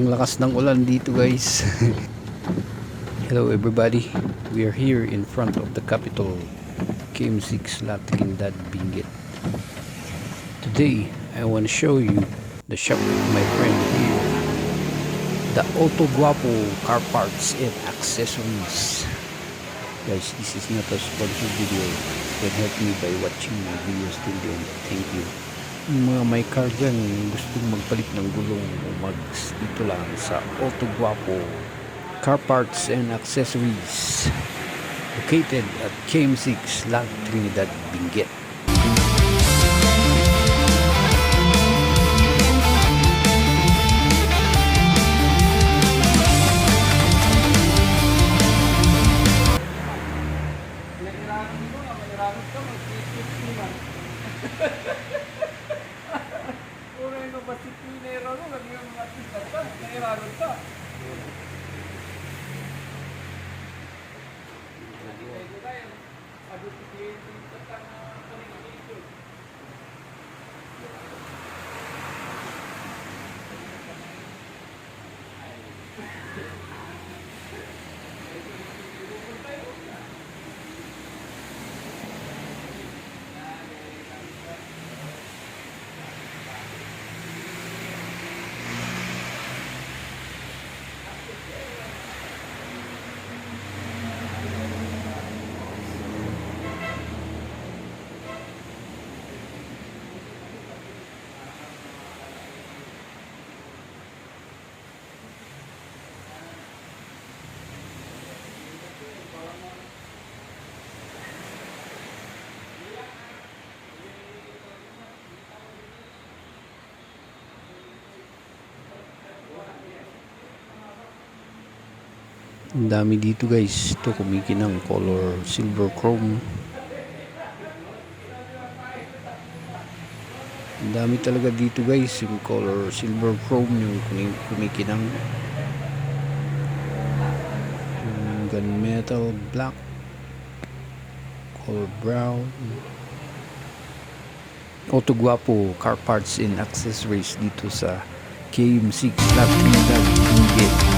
Ang lakas ng ulan dito, guys. Hello everybody, we are here in front of the Capitol, KM6 La Trinidad, Benguet. Today I want to show you the shop of my friend here, the Auto Guapo car parts and accessories. Guys, this is not a sponsored video. You can help me by watching my videos till the end. Thank you. Yung mga may car dyan, gustong magpalit ng gulong o mags, dito lang sa Auto Guapo car parts and accessories, located at KM6 La Trinidad, Benguet. Ang dami dito, guys. Ito kumikinang color silver chrome. Ang dami talaga dito, guys. Yung color silver chrome, yung kumikinang. Yung gunmetal black, color brown. Auto Guapo car parts and accessories dito sa KM6 La Trinidad, Benguet.